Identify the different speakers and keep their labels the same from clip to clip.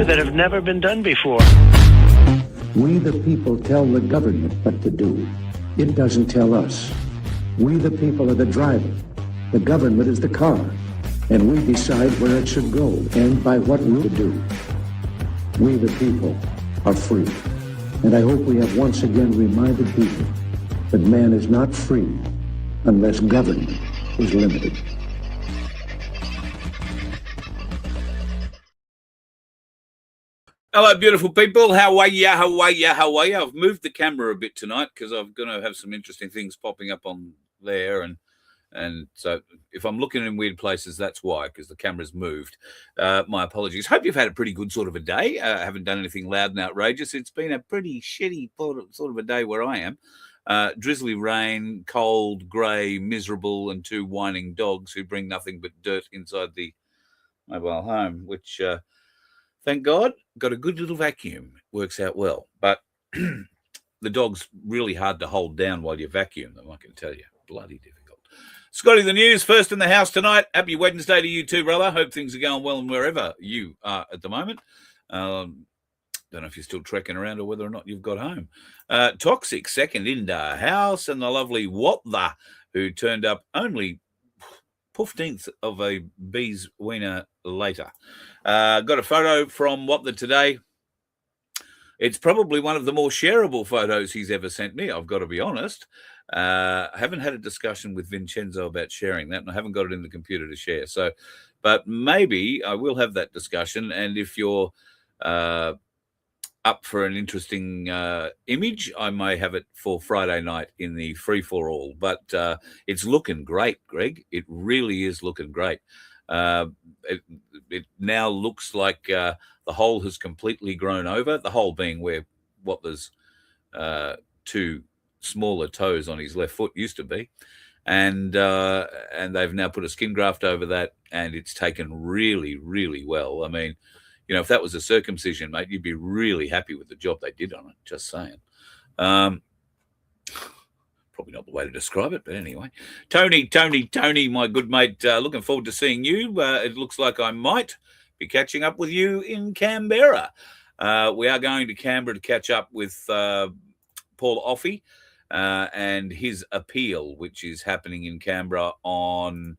Speaker 1: that have never been done before.
Speaker 2: We the people tell the government what to do. It doesn't tell us. We the people are the driver. The government is the car. And we decide where it should go and by what route to do. We the people are free. And I hope we have once again reminded people that man is not free unless government is limited.
Speaker 3: Hello, beautiful people. How are ya? How are ya? How are ya? I've moved the camera a bit tonight because I'm going to have some interesting things popping up on there. And so if I'm looking in weird places, that's why, because the camera's moved. My apologies. Hope you've had a pretty good sort of a day. I haven't done anything loud and outrageous. It's been a pretty shitty sort of a day where I am. Drizzly rain, cold, grey, miserable, and 2 whining dogs who bring nothing but dirt inside the mobile home, which... thank God, got a good little vacuum. Works out well. But the dog's really hard to hold down while you vacuum them, I can tell you. Bloody difficult. Scotty, the news, first in the house tonight. Happy Wednesday to you too, brother. Hope things are going well and wherever you are at the moment. Don't know if you're still trekking around or whether or not you've got home. Toxic, second in the house. And the lovely What The, who turned up only 15th of a bee's wiener later. Got a photo from What The today. It's probably one of the more shareable photos he's ever sent me, I've got to be honest. I haven't had a discussion with Vincenzo about sharing that, and I haven't got it in the computer to share. So, but maybe I will have that discussion, and if you're up for an interesting image, I may have it for Friday night in the free-for-all. But it's looking great, Greg. It really is looking great. It now looks like the hole has completely grown over, the hole being where what there's 2 smaller toes on his left foot used to be. And they've now put a skin graft over that, and it's taken really, really well. I mean, you know, if that was a circumcision, mate, you'd be really happy with the job they did on it, just saying. Probably not the way to describe it, but anyway. Tony, my good mate, looking forward to seeing you. It looks like I might be catching up with you in Canberra. We are going to Canberra to catch up with Paul Offey and his appeal, which is happening in Canberra on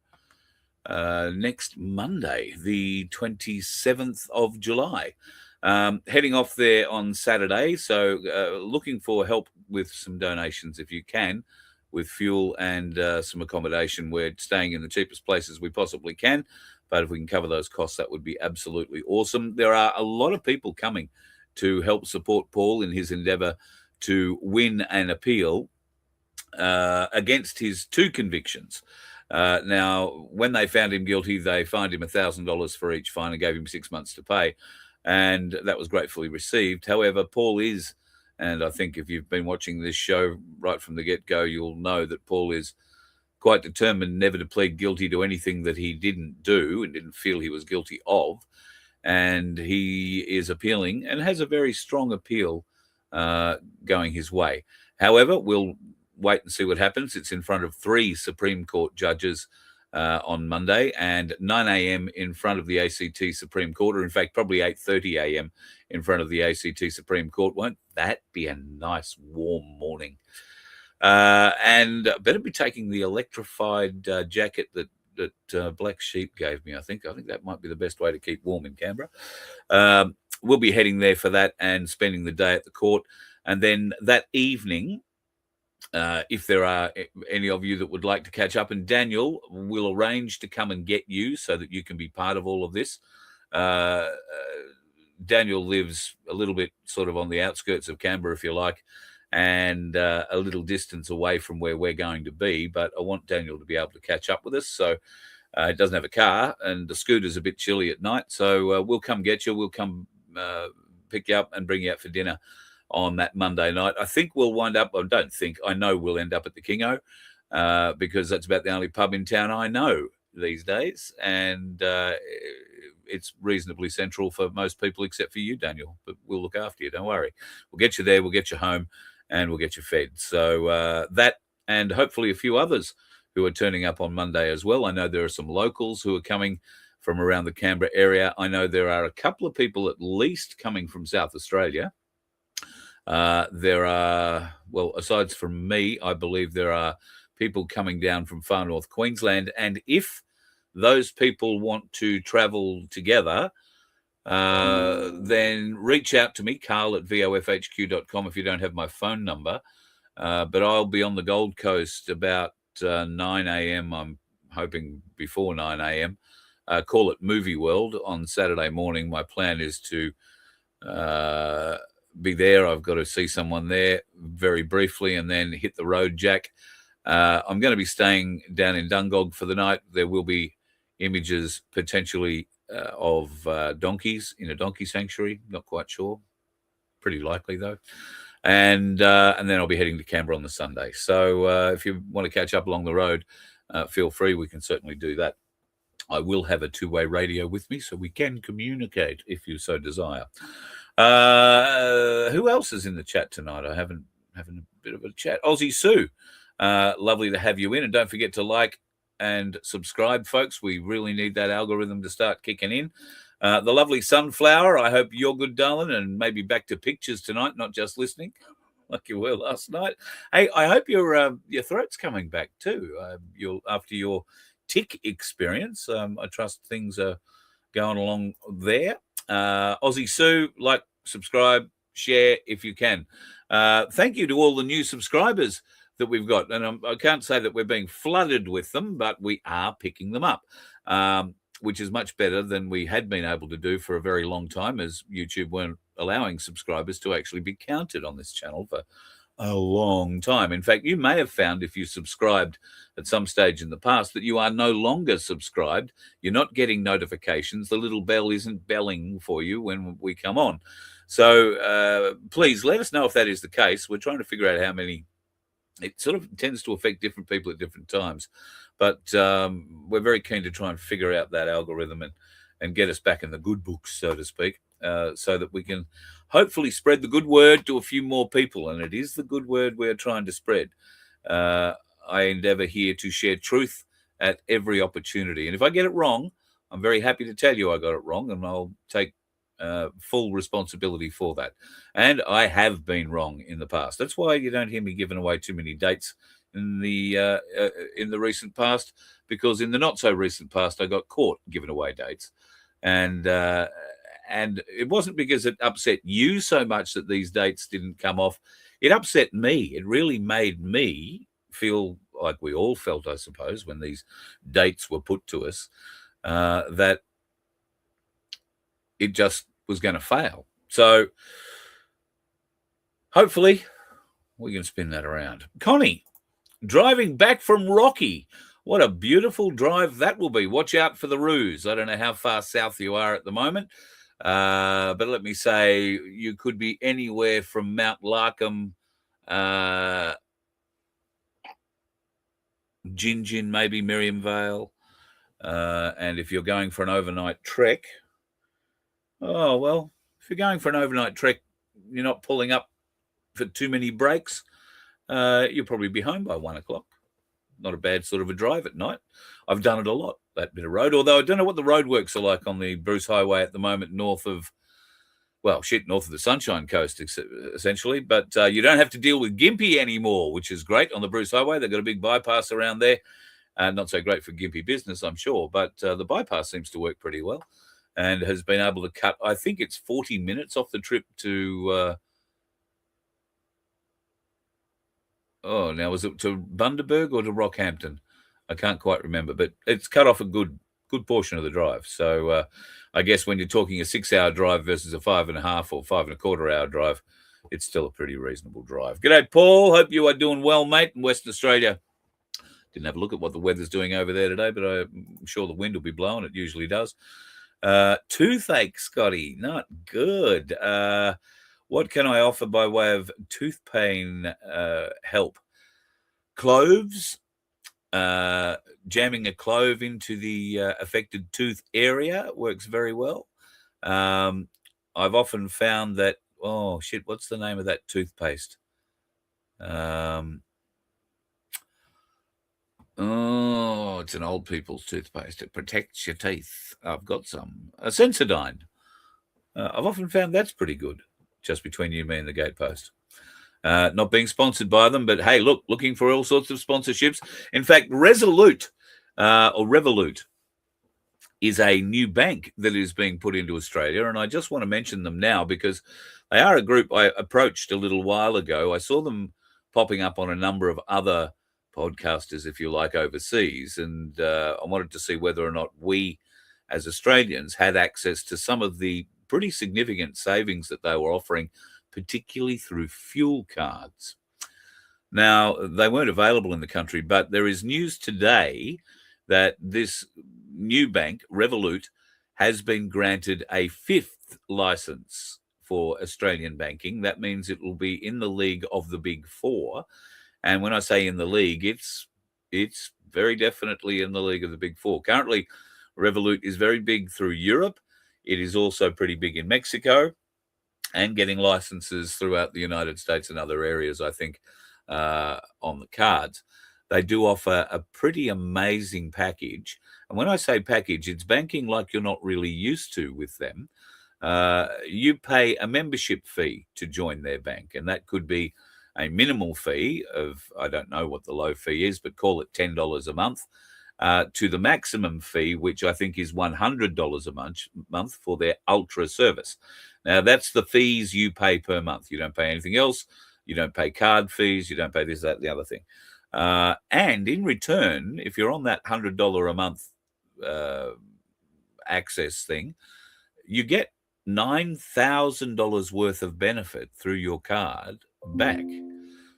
Speaker 3: next Monday, the 27th of July. Heading off there on Saturday, so looking for help with some donations if you can, with fuel and some accommodation. We're staying in the cheapest places we possibly can, but if we can cover those costs, that would be absolutely awesome. There are a lot of people coming to help support Paul in his endeavour to win an appeal against his 2 convictions. Now, when they found him guilty, they fined him $1,000 for each fine and gave him 6 months to pay. And that was gratefully received. However, Paul is, and I think if you've been watching this show right from the get-go, you'll know that Paul is quite determined never to plead guilty to anything that he didn't do and didn't feel he was guilty of. And he is appealing and has a very strong appeal going his way. However, we'll wait and see what happens. It's in front of 3 Supreme Court judges on Monday, and 9 a.m. in front of the ACT Supreme Court, or in fact, probably 8:30 a.m. in front of the ACT Supreme Court. Won't that be a nice warm morning? And better be taking the electrified jacket that Black Sheep gave me. I think that might be the best way to keep warm in Canberra. We'll be heading there for that and spending the day at the court. And then that evening, if there are any of you that would like to catch up, and Daniel will arrange to come and get you so that you can be part of all of this. Daniel lives a little bit sort of on the outskirts of Canberra, if you like, and a little distance away from where we're going to be. But I want Daniel to be able to catch up with us. So he doesn't have a car, and the scooter's a bit chilly at night. So we'll come get you. We'll come pick you up and bring you out for dinner on that Monday night. I think we'll wind up, I know we'll end up at the Kingo because that's about the only pub in town I know these days. And it's reasonably central for most people except for you, Daniel. But we'll look after you, don't worry. We'll get you there, we'll get you home, and we'll get you fed. So that, and hopefully a few others who are turning up on Monday as well. I know there are some locals who are coming from around the Canberra area. I know there are a couple of people at least coming from South Australia. There are, well, aside from me, I believe there are people coming down from far north Queensland. And if those people want to travel together, then reach out to me, carl@vofhq.com, if you don't have my phone number. But I'll be on the Gold Coast about 9 a.m. I'm hoping before 9 a.m. Call it Movie World on Saturday morning. My plan is to be there. I've got to see someone there very briefly and then hit the road, Jack. I'm going to be staying down in Dungog for the night. There will be images potentially of donkeys in a donkey sanctuary. Not quite sure. Pretty likely, though. And then I'll be heading to Canberra on the Sunday. So if you want to catch up along the road, feel free. We can certainly do that. I will have a two-way radio with me so we can communicate if you so desire. Who else is in the chat tonight? I haven't having a bit of a chat. Aussie Sue, lovely to have you in. And don't forget to like and subscribe, folks. We really need that algorithm to start kicking in. The lovely Sunflower, I hope you're good, darling, and maybe back to pictures tonight, not just listening like you were last night. Hey, I hope your throat's coming back too. After your tick experience, I trust things are going along there. Aussie Sue, like, subscribe, share if you can. Thank you to all the new subscribers that we've got. And I can't say that we're being flooded with them, but we are picking them up, which is much better than we had been able to do for a very long time, as YouTube weren't allowing subscribers to actually be counted on this channel for a long time. In fact, you may have found, if you subscribed at some stage in the past, that you are no longer subscribed. You're not getting notifications. The little bell isn't belling for you when we come on. So please let us know if that is the case. We're trying to figure out how many. It sort of tends to affect different people at different times. But we're very keen to try and figure out that algorithm and get us back in the good books, so to speak, so that we can hopefully spread the good word to a few more people. And it is the good word we're trying to spread. I endeavor here to share truth at every opportunity. And if I get it wrong, I'm very happy to tell you I got it wrong, and I'll take full responsibility for that. And I have been wrong in the past. That's why you don't hear me giving away too many dates in the recent past, because in the not so recent past I got caught giving away dates, and it wasn't because it upset you so much that these dates didn't come off. It upset me. It really made me feel like we all felt, I suppose, when these dates were put to us, that it just was going to fail. So hopefully we can spin that around. Connie, driving back from Rocky. What a beautiful drive that will be. Watch out for the Roos. I don't know how far south you are at the moment, but let me say you could be anywhere from Mount Larkham, Gingin, maybe Miriam Vale. And if you're going for an overnight trek, oh, well, if you're going for an overnight trek, you're not pulling up for too many breaks, you'll probably be home by 1 o'clock. Not a bad sort of a drive at night. I've done it a lot, that bit of road, although I don't know what the roadworks are like on the Bruce Highway at the moment, north of the Sunshine Coast, essentially. But you don't have to deal with Gympie anymore, which is great on the Bruce Highway. They've got a big bypass around there. Not so great for Gympie business, I'm sure, but the bypass seems to work pretty well and has been able to cut, I think it's 40 minutes off the trip to... now was it to Bundaberg or to Rockhampton? I can't quite remember, but it's cut off a good portion of the drive. So I guess when you're talking a 6-hour drive versus a 5.5 or 5.25 hour drive, it's still a pretty reasonable drive. G'day, Paul. Hope you are doing well, mate, in Western Australia. Didn't have a look at what the weather's doing over there today, but I'm sure the wind will be blowing. It usually does. Toothache, Scotty. Not good. What can I offer by way of tooth pain help? Cloves, jamming a clove into the affected tooth area works very well. I've often found that, what's the name of that toothpaste? Oh, it's an old people's toothpaste. It protects your teeth. I've got some. A Sensodyne. I've often found that's pretty good, just between you, me, and the gatepost. Not being sponsored by them, but hey, looking for all sorts of sponsorships. In fact, Resolute or Revolut is a new bank that is being put into Australia, and I just want to mention them now because they are a group I approached a little while ago. I saw them popping up on a number of other podcasters, if you like, overseas, and I wanted to see whether or not we, as Australians, had access to some of the pretty significant savings that they were offering, particularly through fuel cards. Now, they weren't available in the country, but there is news today that this new bank, Revolut, has been granted a 5th license for Australian banking. That means it will be in the league of the big four. And when I say in the league, it's very definitely in the league of the big four. Currently, Revolut is very big through Europe. It is also pretty big in Mexico and getting licenses throughout the United States and other areas, I think, on the cards. They do offer a pretty amazing package. And when I say package, it's banking like you're not really used to with them. You pay a membership fee to join their bank, and that could be a minimal fee of, I don't know what the low fee is, but call it $10 a month, to the maximum fee, which I think is $100 a month for their ultra service. Now, that's the fees you pay per month. You don't pay anything else. You don't pay card fees. You don't pay this, that, the other thing. And in return, if you're on that $100 a month access thing, you get $9,000 worth of benefit through your card back.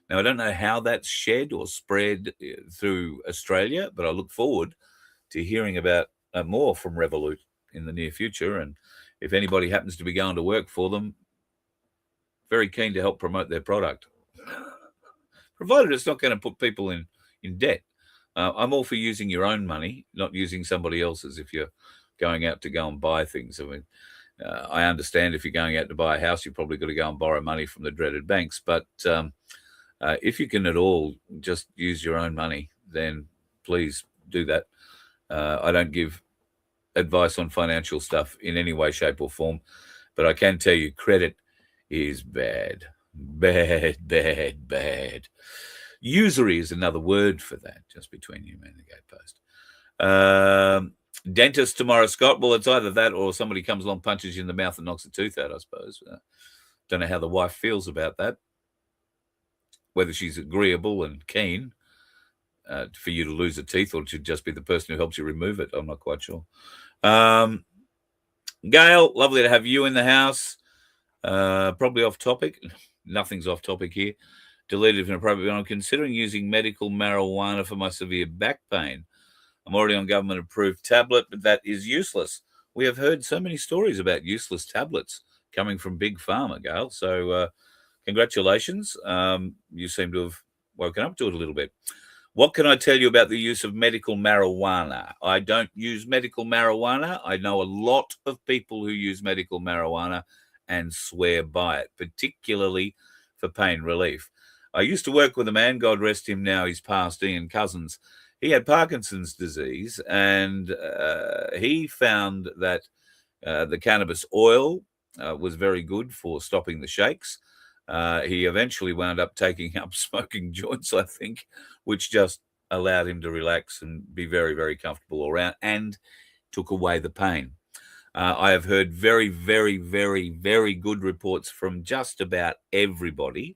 Speaker 3: Now, I don't know how that's shed or spread through Australia, but I look forward to hearing about more from Revolut in the near future. And if anybody happens to be going to work for them, very keen to help promote their product, provided it's not going to put people in debt. I'm all for using your own money, not using somebody else's if you're going out to go and buy things. I mean, I understand if you're going out to buy a house, you've probably got to go and borrow money from the dreaded banks. But if you can at all just use your own money, then please do that. I don't give advice on financial stuff in any way, shape, or form, but I can tell you credit is bad. Bad, bad, bad. Usury is another word for that, just between you and the gatepost. Dentist tomorrow, Scott. Well, it's either that or somebody comes along, punches you in the mouth and knocks a tooth out, I suppose. Don't know how the wife feels about that. Whether she's agreeable and keen for you to lose a teeth or to just be the person who helps you remove it, I'm not quite sure. Gail, lovely to have you in the house. Probably off topic. Nothing's off topic here. Deleted if inappropriate. I'm considering using medical marijuana for my severe back pain. I'm already on government-approved tablet, but that is useless. We have heard so many stories about useless tablets coming from Big Pharma, Gail. So congratulations. You seem to have woken up to it a little bit. What can I tell you about the use of medical marijuana? I don't use medical marijuana. I know a lot of people who use medical marijuana and swear by it, particularly for pain relief. I used to work with a man, God rest him now, he's passed, Ian Cousins. He had Parkinson's disease, and he found that the cannabis oil was very good for stopping the shakes. He eventually wound up taking up smoking joints, I think, which just allowed him to relax and be very, very comfortable all around and took away the pain. I have heard very, very, very, very good reports from just about everybody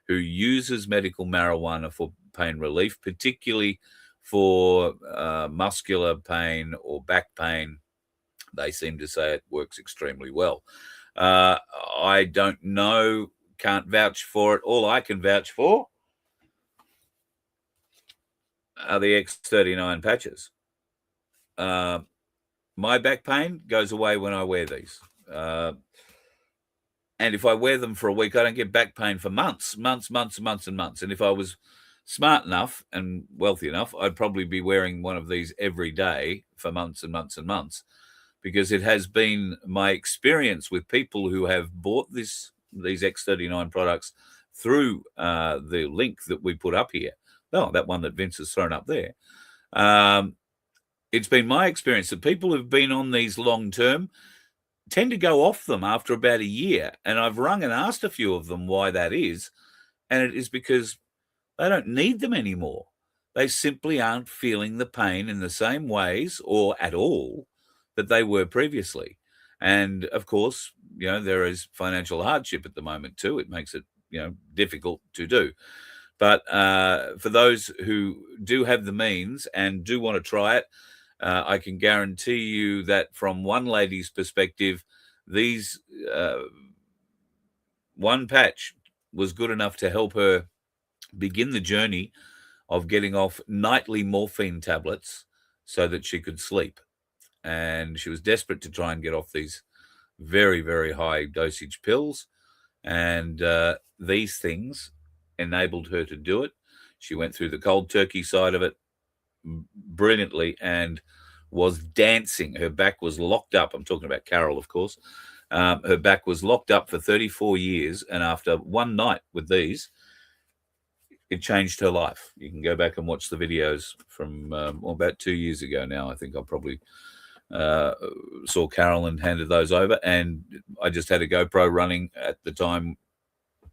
Speaker 3: who uses medical marijuana for pain relief, particularly for muscular pain or back pain. They seem to say it works extremely well. I don't know, can't vouch for it. All I can vouch for are the X39 patches. My back pain goes away when I wear these. And if I wear them for a week, I don't get back pain for months. And if I was smart enough and wealthy enough, I'd probably be wearing one of these every day for months and months and months, because it has been my experience with people who have bought these X39 products through the link that we put up here. Oh, that one that Vince has thrown up there. It's been my experience that people who've been on these long term tend to go off them after about a year. And I've rung and asked a few of them why that is. And it is because they don't need them anymore. They simply aren't feeling the pain in the same ways or at all that they were previously. And of course, there is financial hardship at the moment too. It makes it, difficult to do. But for those who do have the means and do want to try it, I can guarantee you that from one lady's perspective, these one patch was good enough to help her begin the journey of getting off nightly morphine tablets so that she could sleep. And she was desperate to try and get off these very, very high dosage pills. And these things enabled her to do it. She went through the cold turkey side of it brilliantly and was dancing. Her back was locked up. I'm talking about Carol, of course. Her back was locked up for 34 years. And after one night with these, it changed her life. You can go back and watch the videos from about 2 years ago now. I think I probably saw Carol and handed those over. And I just had a GoPro running at the time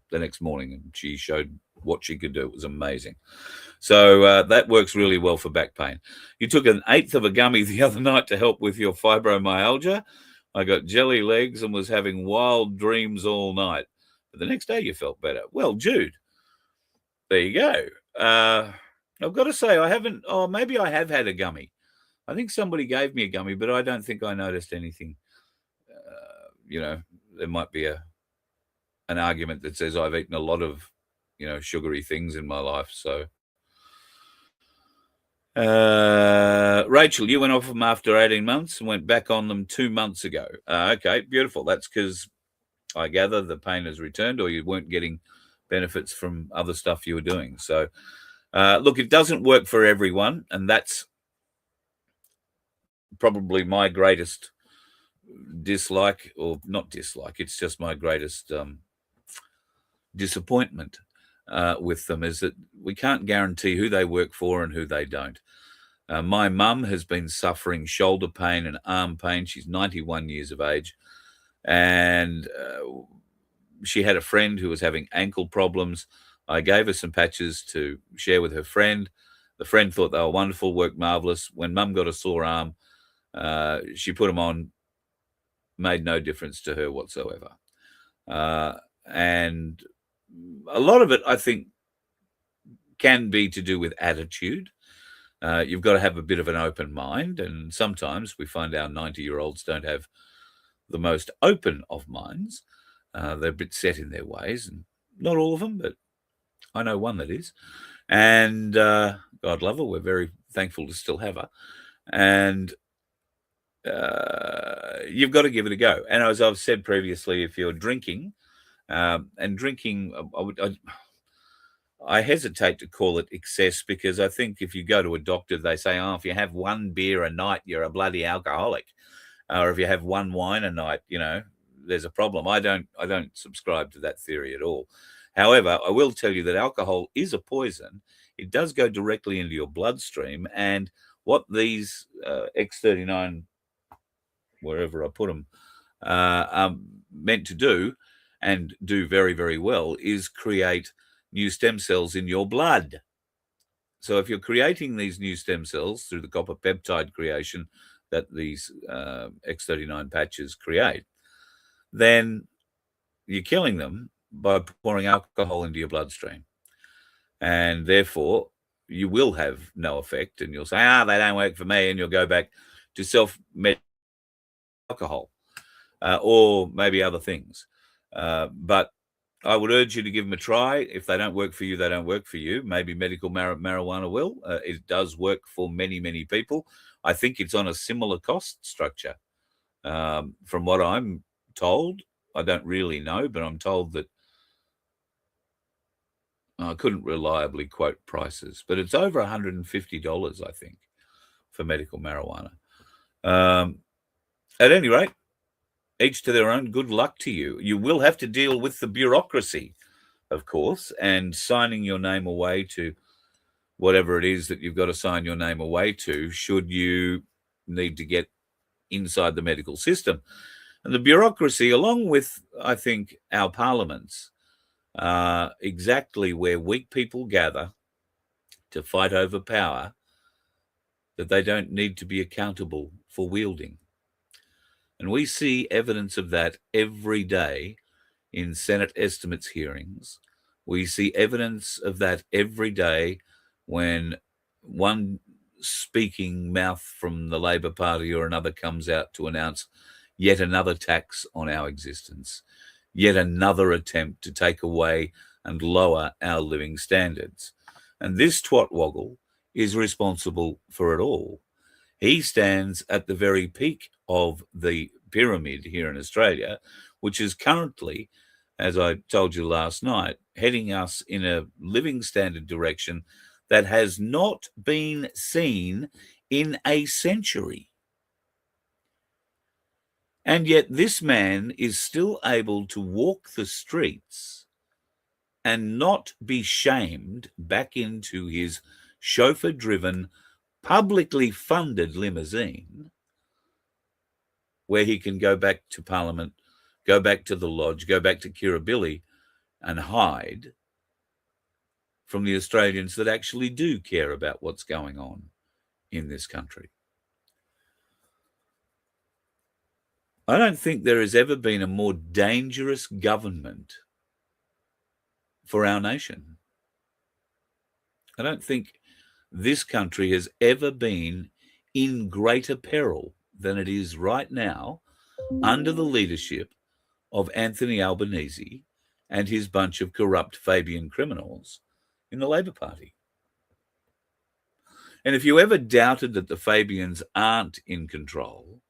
Speaker 3: the next morning, and she showed what she could do. It was amazing. So that works really well for back pain. You took an eighth of a gummy the other night to help with your fibromyalgia. I got jelly legs and was having wild dreams all night. But the next day you felt better. Well, Jude, there you go. I've got to say, I haven't. Oh, maybe I have had a gummy. I think somebody gave me a gummy, but I don't think I noticed anything. There might be an argument that says I've eaten a lot of, sugary things in my life. So, Rachel, you went off them after 18 months and went back on them 2 months ago. Okay, beautiful. That's because I gather the pain has returned, or you weren't getting benefits from other stuff you were doing. So, look, it doesn't work for everyone, and that's probably my greatest dislike, or not dislike. It's just my greatest disappointment with them, is that we can't guarantee who they work for and who they don't. My mum has been suffering shoulder pain and arm pain. She's 91 years of age, and she had a friend who was having ankle problems. I gave her some patches to share with her friend. The friend thought they were wonderful, worked marvelous. When mum got a sore arm, she put them on, made no difference to her whatsoever. And a lot of it, I think, can be to do with attitude. You've got to have a bit of an open mind. And sometimes we find our 90-year-olds don't have the most open of minds. They're a bit set in their ways. And not all of them, but I know one that is. And God love her. We're very thankful to still have her. And you've got to give it a go. And as I've said previously, if you're drinking, and drinking, I hesitate to call it excess, because I think if you go to a doctor, they say, oh, if you have one beer a night, you're a bloody alcoholic. Or if you have one wine a night, there's a problem. I don't subscribe to that theory at all. However, I will tell you that alcohol is a poison. It does go directly into your bloodstream. And what these X39, wherever I put them, are meant to do, and do very, very well, is create new stem cells in your blood. So if you're creating these new stem cells through the copper peptide creation that these X39 patches create, then you're killing them by pouring alcohol into your bloodstream. And therefore, you will have no effect, and you'll say, they don't work for me, and you'll go back to self-med alcohol or maybe other things. But I would urge you to give them a try. If they don't work for you, they don't work for you. Maybe medical marijuana will. It does work for many, many people. I think it's on a similar cost structure. From what I'm told, I don't really know, but I'm told that I couldn't reliably quote prices, but it's over $150, I think, for medical marijuana. At any rate, each to their own. Good luck to you. You will have to deal with the bureaucracy, of course, and signing your name away to whatever it is that you've got to sign your name away to should you need to get inside the medical system. And the bureaucracy, along with, I think, our parliaments, exactly where weak people gather to fight over power that they don't need to be accountable for wielding. And we see evidence of that every day in Senate estimates hearings. We see evidence of that every day when one speaking mouth from the Labor Party or another comes out to announce yet another tax on our existence, yet another attempt to take away and lower our living standards. And this twatwoggle is responsible for it all. He stands at the very peak of the pyramid here in Australia, which is currently, as I told you last night, heading us in a living standard direction that has not been seen in a century. And yet this man is still able to walk the streets and not be shamed back into his chauffeur-driven, publicly funded limousine, where he can go back to Parliament, go back to the Lodge, go back to Kirribilli and hide from the Australians that actually do care about what's going on in this country. I don't think there has ever been a more dangerous government for our nation. I don't think this country has ever been in greater peril than it is right now under the leadership of Anthony Albanese and his bunch of corrupt Fabian criminals in the Labor Party. And if you ever doubted that the Fabians aren't in control,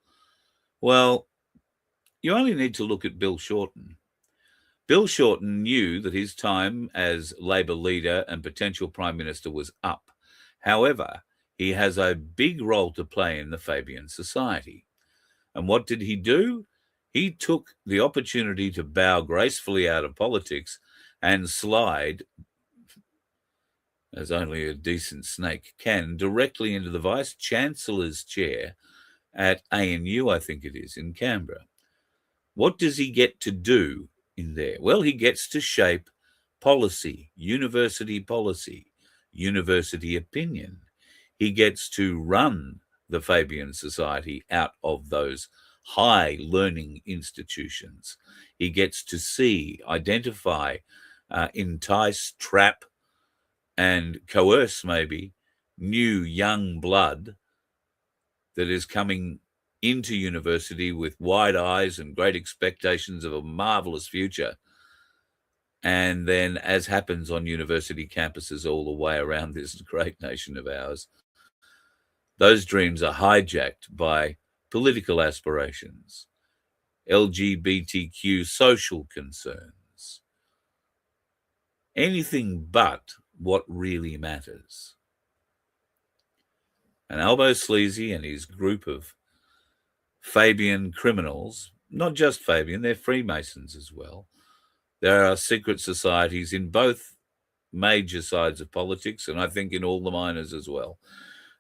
Speaker 3: well, you only need to look at Bill Shorten. Bill Shorten knew that his time as Labor leader and potential Prime Minister was up. However, he has a big role to play in the Fabian society. And what did he do? He took the opportunity to bow gracefully out of politics and slide, as only a decent snake can, directly into the Vice-Chancellor's chair at ANU, I think it is, in Canberra. What does he get to do in there? Well, he gets to shape policy, university opinion. He gets to run the Fabian Society out of those high learning institutions. He gets to see, identify, entice, trap, and coerce maybe new young blood that is coming into university with wide eyes and great expectations of a marvelous future. And then, as happens on university campuses all the way around this great nation of ours, those dreams are hijacked by political aspirations, LGBTQ social concerns, anything but what really matters. And Albo Sleazy and his group of Fabian criminals, not just Fabian, they're Freemasons as well. There are secret societies in both major sides of politics, and I think in all the minors as well.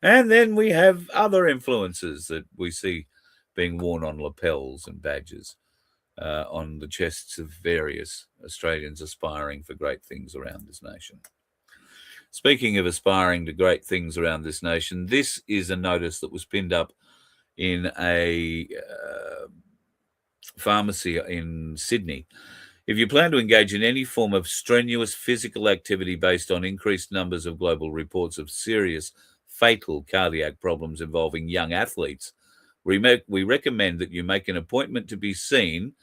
Speaker 3: And then we have other influences that we see being worn on lapels and badges on the chests of various Australians aspiring for great things around this nation. Speaking of aspiring to great things around this nation, this is a notice that was pinned up in a pharmacy in Sydney. If you plan to engage in any form of strenuous physical activity based on increased numbers of global reports of serious fatal cardiac problems involving young athletes, we recommend that you make an appointment to be seen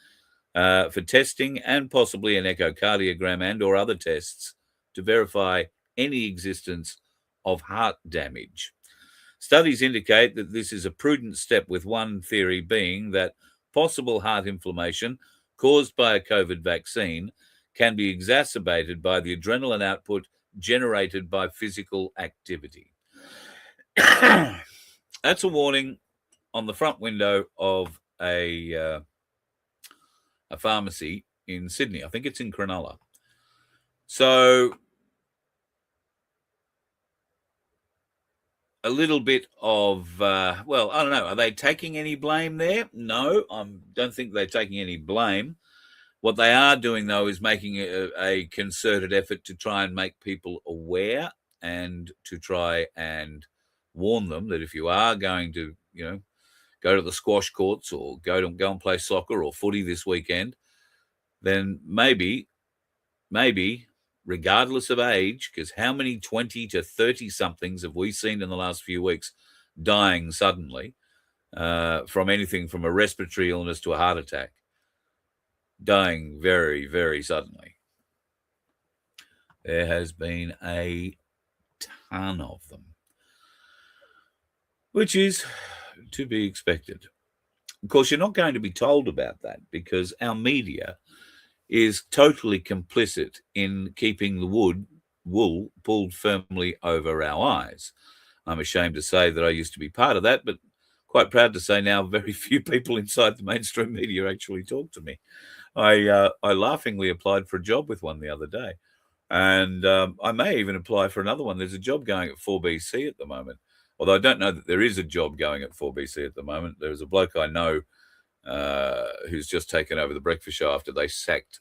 Speaker 3: for testing and possibly an echocardiogram and or other tests to verify any existence of heart damage. Studies indicate that this is a prudent step, with one theory being that possible heart inflammation caused by a COVID vaccine can be exacerbated by the adrenaline output generated by physical activity. That's a warning on the front window of a pharmacy in Sydney. I think it's in Cronulla. So a little bit of, well, I don't know. Are they taking any blame there? No, I don't think they're taking any blame. What they are doing, though, is making a concerted effort to try and make people aware and to try and warn them that if you are going to, go to the squash courts or go and play soccer or footy this weekend, then maybe, regardless of age, because how many 20 to 30 somethings have we seen in the last few weeks dying suddenly from anything from a respiratory illness to a heart attack? Dying very, very suddenly. There has been a ton of them, which is to be expected. Of course, you're not going to be told about that because our media is totally complicit in keeping the wool pulled firmly over our eyes. I'm ashamed to say that I used to be part of that, but quite proud to say now very few people inside the mainstream media actually talk to me. I laughingly applied for a job with one the other day, and I may even apply for another one. There's a job going at 4BC at the moment, although I don't know that there is a job going at 4BC at the moment. There's a bloke I know who's just taken over the breakfast show after they sacked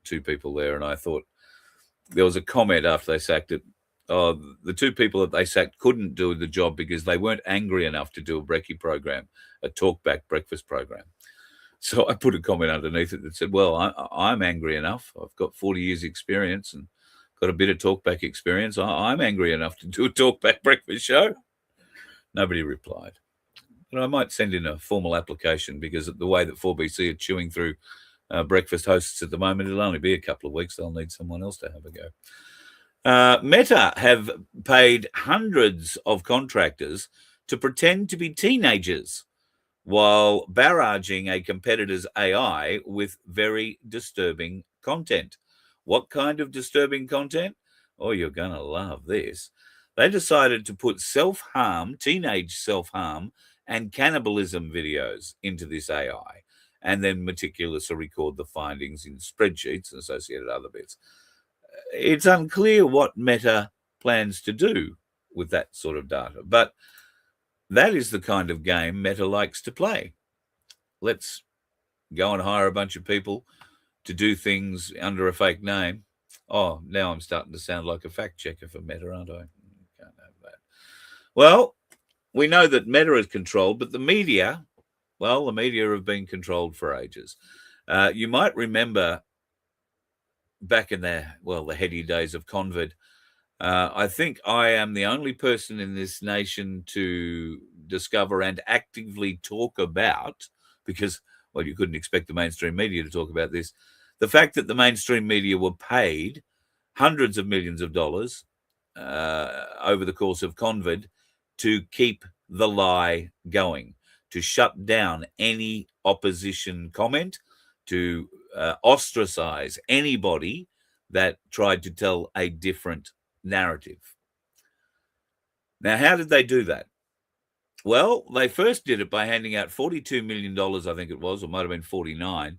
Speaker 3: 2 people there, and I thought there was a comment after they sacked it. Oh, the 2 people that they sacked couldn't do the job because they weren't angry enough to do a brekkie program, a talkback breakfast program. So I put a comment underneath it that said, well, I'm angry enough. I've got 40 years experience and got a bit of talkback experience. I'm angry enough to do a talkback breakfast show. Nobody replied. But I might send in a formal application because the way that 4BC are chewing through breakfast hosts at the moment, it'll only be a couple of weeks. They'll need someone else to have a go. Meta have paid hundreds of contractors to pretend to be teenagers while barraging a competitor's AI with very disturbing content. What kind of disturbing content? Oh, you're going to love this. They decided to put self-harm, teenage self-harm, and cannibalism videos into this AI, and then meticulously record the findings in spreadsheets and associated other bits. It's unclear what Meta plans to do with that sort of data, but that is the kind of game Meta likes to play. Let's go and hire a bunch of people to do things under a fake name. Oh, now I'm starting to sound like a fact checker for Meta, aren't I? Can't have that. Well, we know that Meta is controlled, but the media have been controlled for ages. You might remember back in the heady days of Convid, I think I am the only person in this nation to discover and actively talk about, because, well, you couldn't expect the mainstream media to talk about this, the fact that the mainstream media were paid hundreds of millions of dollars over the course of Convid to keep the lie going, to shut down any opposition comment, to ostracize anybody that tried to tell a different narrative. Now, how did they do that? Well, they first did it by handing out $42 million, I think it was, or might have been 49,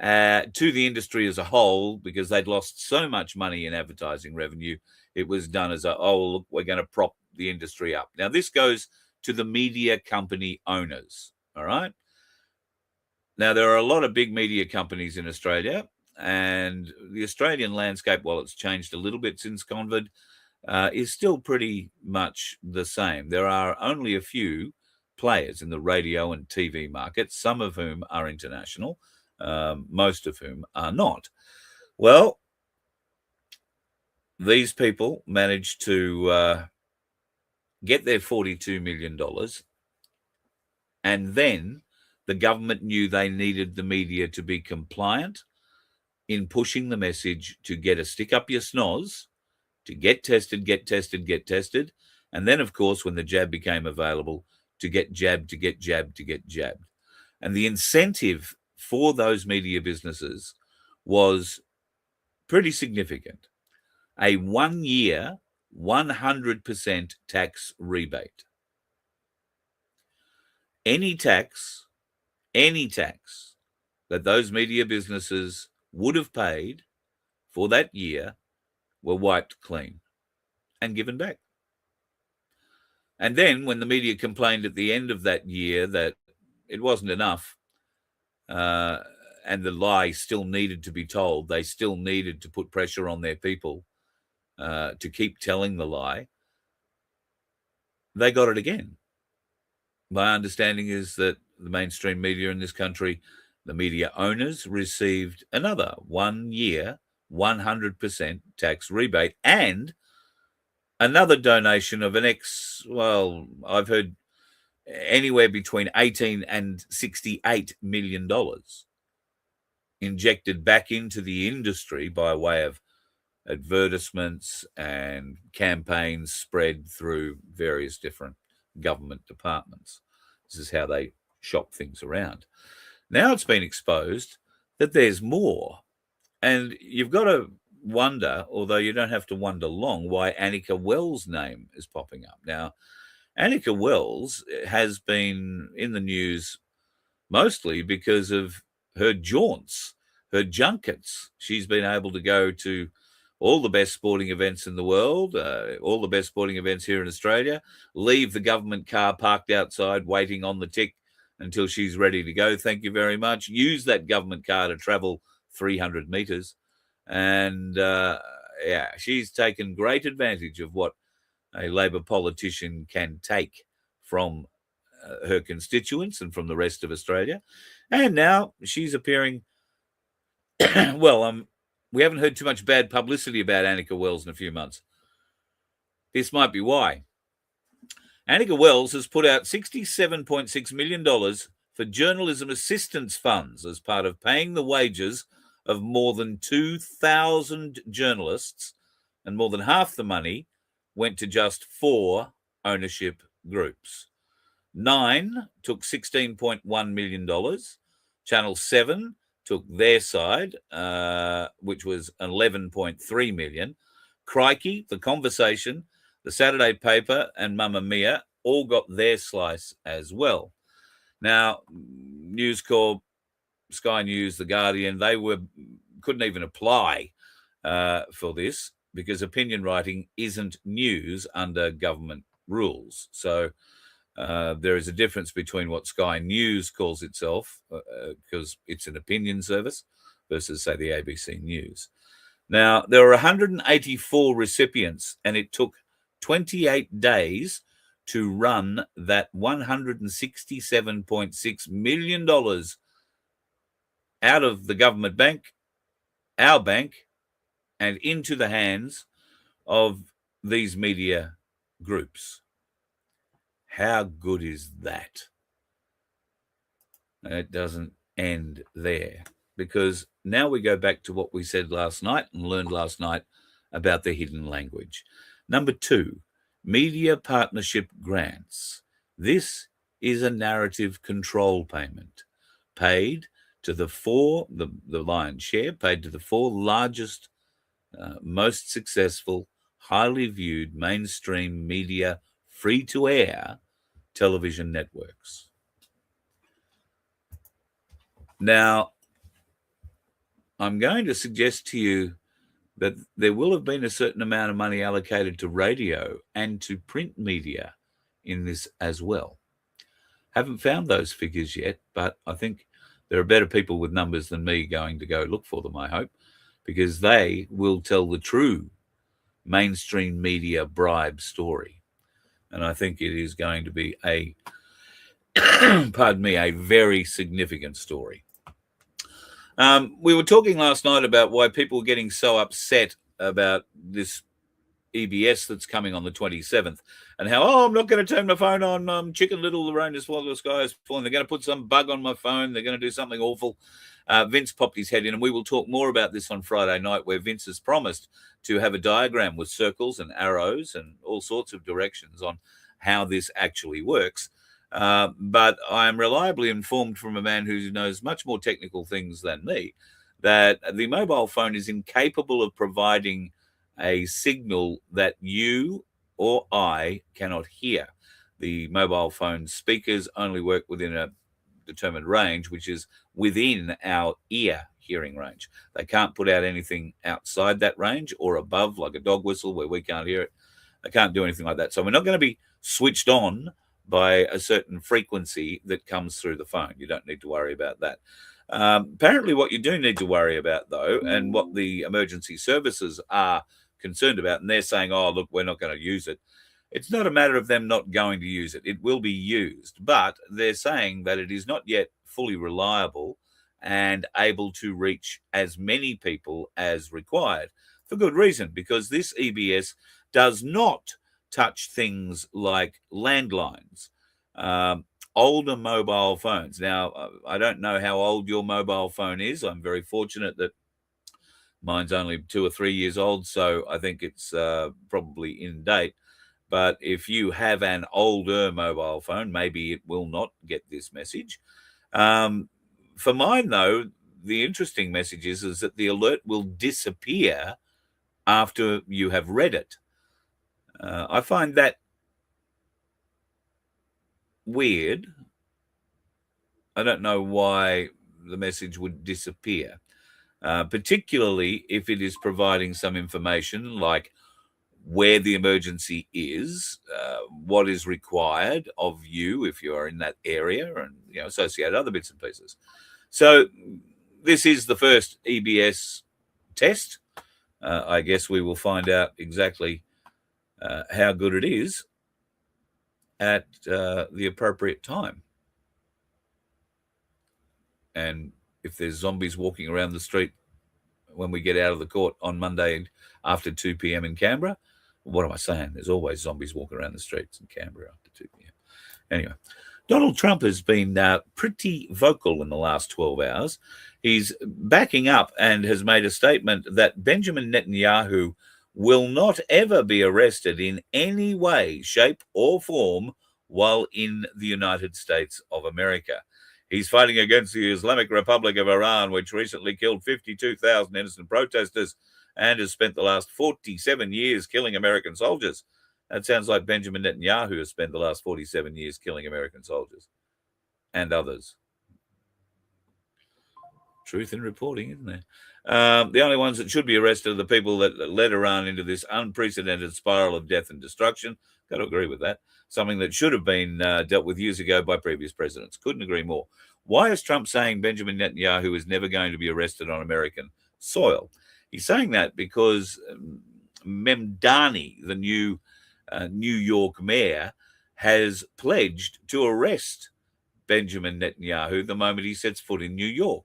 Speaker 3: to the industry as a whole, because they'd lost so much money in advertising revenue. It was done as look, we're going to prop the industry up. Now, this goes to the media company owners, all right? Now, there are a lot of big media companies in Australia, and the Australian landscape, while it's changed a little bit since Convid, is still pretty much the same. There are only a few players in the radio and TV market, some of whom are international, most of whom are not. Well, these people managed to get their $42 million, and then the government knew they needed the media to be compliant in pushing the message to get a stick up your snoz, to get tested. And then, of course, when the jab became available, to get jabbed. And the incentive for those media businesses was pretty significant. A 1 year, 100% tax rebate. Any tax that those media businesses would have paid for that year were wiped clean and given back. And then when the media complained at the end of that year that it wasn't enough, and the lie still needed to be told, they still needed to put pressure on their people to keep telling the lie, they got it again. My understanding is that the mainstream media in this country, the media owners, received another 1 year, 100% tax rebate and another donation of I've heard anywhere between $18 and $68 million injected back into the industry by way of advertisements and campaigns spread through various different government departments. This is how they shop things around. Now it's been exposed that there's more. And you've got to wonder, although you don't have to wonder long, why Annika Wells' name is popping up. Now, Annika Wells has been in the news mostly because of her jaunts, her junkets. She's been able to go to all the best sporting events in the world, all the best sporting events here in Australia, leave the government car parked outside waiting on the tick until she's ready to go. Thank you very much. Use that government car to travel 300 metres. And she's taken great advantage of what a Labor politician can take from her constituents and from the rest of Australia. And now she's appearing, we haven't heard too much bad publicity about Annika Wells in a few months. This might be why. Annika Wells has put out $67.6 million for journalism assistance funds as part of paying the wages of more than 2,000 journalists, and more than half the money went to just 4 ownership groups. 9 took $16.1 million. Channel 7 took their side, which was $11.3 million. Crikey, The Conversation, The Saturday Paper, and Mamma Mia all got their slice as well. Now, News Corp, Sky News, The Guardian, they couldn't even apply for this because opinion writing isn't news under government rules. So there is a difference between what Sky News calls itself, because it's an opinion service, versus, say, the ABC News. Now, there were 184 recipients, and it took 28 days to run that $167.6 million out of the government bank, our bank, and into the hands of these media groups. How good is that? And it doesn't end there, because now we go back to what we said last night and learned last night about the hidden language. Number 2, media partnership grants. This is a narrative control payment paid to the lion's share, paid to the 4 largest, most successful, highly viewed mainstream media free-to-air television networks. Now, I'm going to suggest to you that there will have been a certain amount of money allocated to radio and to print media in this as well. Haven't found those figures yet, but I think there are better people with numbers than me going to go look for them, I hope, because they will tell the true mainstream media bribe story. And I think it is going to be a very significant story. We were talking last night about why people were getting so upset about this EBS that's coming on the 27th, and how, I'm not going to turn my phone on, Chicken Little, the rain is falling, the sky is falling, they're going to put some bug on my phone, they're going to do something awful. Vince popped his head in, and we will talk more about this on Friday night, where Vince has promised to have a diagram with circles and arrows and all sorts of directions on how this actually works. But I am reliably informed from a man who knows much more technical things than me that the mobile phone is incapable of providing a signal that you or I cannot hear. The mobile phone speakers only work within a determined range, which is within our ear hearing range. They can't put out anything outside that range or above, like a dog whistle where we can't hear it. They can't do anything like that. So we're not going to be switched on by a certain frequency that comes through the phone. You don't need to worry about that. Apparently, what you do need to worry about, though, and what the emergency services are concerned about, and they're saying, oh, look, we're not going to use it. It's not a matter of them not going to use it. It will be used, but they're saying that it is not yet fully reliable and able to reach as many people as required, for good reason, because this EBS does not touch things like landlines, older mobile phones. Now, I don't know how old your mobile phone is. I'm very fortunate that mine's only 2 or 3 years old, so I think it's probably in date. But if you have an older mobile phone, maybe it will not get this message. For mine, though, the interesting message is that the alert will disappear after you have read it. I find that weird. I don't know why the message would disappear, particularly if it is providing some information like where the emergency is, what is required of you if you are in that area, and associated other bits and pieces. So this is the first EBS test. I guess we will find out exactly how good it is at the appropriate time. And if there's zombies walking around the street when we get out of the court on Monday after 2 p.m. in Canberra, what am I saying? There's always zombies walking around the streets in Canberra after 2 p.m. Anyway, Donald Trump has been pretty vocal in the last 12 hours. He's backing up and has made a statement that Benjamin Netanyahu will not ever be arrested in any way, shape, or form while in the United States of America. He's fighting against the Islamic Republic of Iran, which recently killed 52,000 innocent protesters and has spent the last 47 years killing American soldiers. That sounds like Benjamin Netanyahu has spent the last 47 years killing American soldiers and others. Truth in reporting, isn't there? The only ones that should be arrested are the people that led Iran into this unprecedented spiral of death and destruction. Got to agree with that. Something that should have been dealt with years ago by previous presidents. Couldn't agree more. Why is Trump saying Benjamin Netanyahu is never going to be arrested on American soil? He's saying that because Memdani, the new New York mayor, has pledged to arrest Benjamin Netanyahu the moment he sets foot in New York.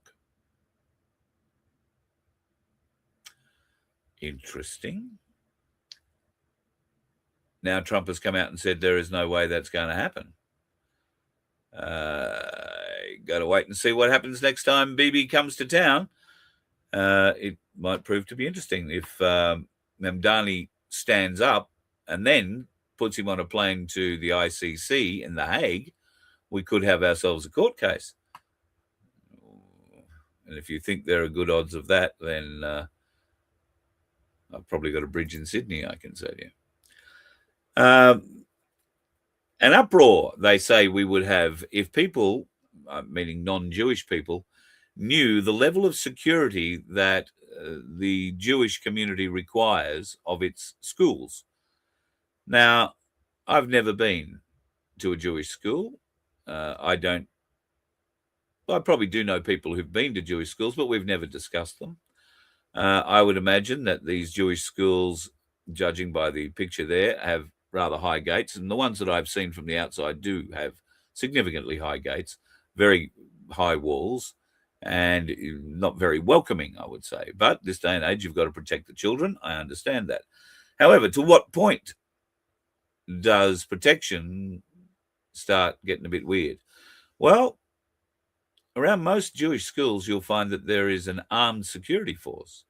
Speaker 3: Interesting. Now Trump has come out and said there is no way that's going to happen. Got to wait and see what happens next time Bibi comes to town. It might prove to be interesting if Memdani stands up and then puts him on a plane to the ICC in The Hague. We could have ourselves a court case. And if you think there are good odds of that, then I've probably got a bridge in Sydney, I can say to you. An uproar, they say, we would have if people, meaning non-Jewish people, knew the level of security that the Jewish community requires of its schools. Now, I've never been to a Jewish school. I probably do know people who've been to Jewish schools, but we've never discussed them. I would imagine that these Jewish schools, judging by the picture there, have rather high gates, and the ones that I've seen from the outside do have significantly high gates, very high walls, and not very welcoming, I would say. But this day and age, you've got to protect the children. I understand that. However, to what point does protection start getting a bit weird? Well, around most Jewish schools, you'll find that there is an armed security force.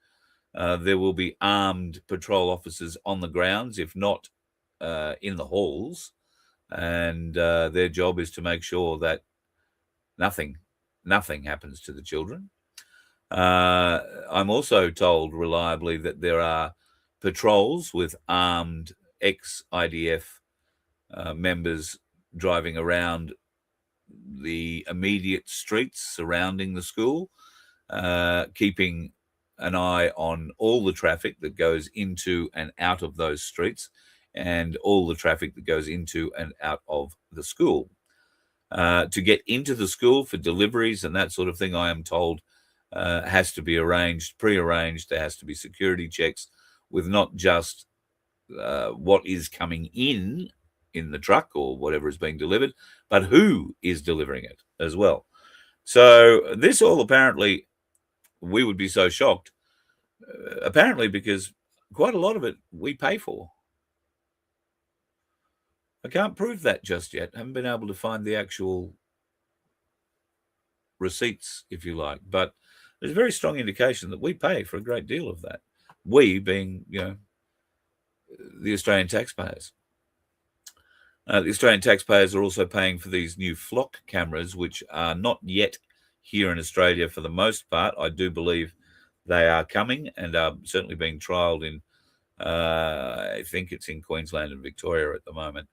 Speaker 3: There will be armed patrol officers on the grounds, if not in the halls, and their job is to make sure that nothing happens to the children. I'm also told reliably that there are patrols with armed ex-IDF members driving around the immediate streets surrounding the school, keeping an eye on all the traffic that goes into and out of those streets and all the traffic that goes into and out of the school. To get into the school for deliveries and that sort of thing, I am told, has to be prearranged. There has to be security checks with not just what is coming in the truck or whatever is being delivered, but who is delivering it as well. So this all apparently, we would be so shocked, apparently because quite a lot of it we pay for. I can't prove that just yet. I haven't been able to find the actual receipts, if you like, but there's a very strong indication that we pay for a great deal of that. We being, the Australian taxpayers. The Australian taxpayers are also paying for these new flock cameras, which are not yet here in Australia for the most part. I do believe they are coming and are certainly being trialled in, I think it's in Queensland and Victoria at the moment.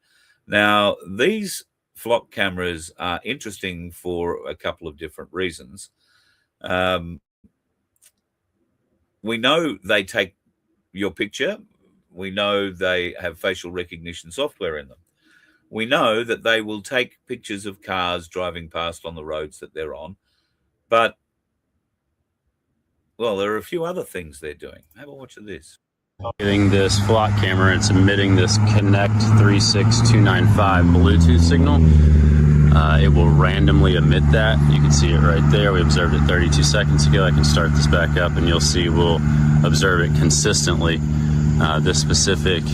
Speaker 3: Now, these flock cameras are interesting for a couple of different reasons. We know they take your picture. We know they have facial recognition software in them. We know that they will take pictures of cars driving past on the roads that they're on. But, well, there are a few other things they're doing. Have a watch of this.
Speaker 1: Getting this flock camera, it's emitting this Connect 36295 Bluetooth signal. It will randomly emit that. You can see it right there. We observed it 32 seconds ago. I can start this back up and you'll see we'll observe it consistently. This specific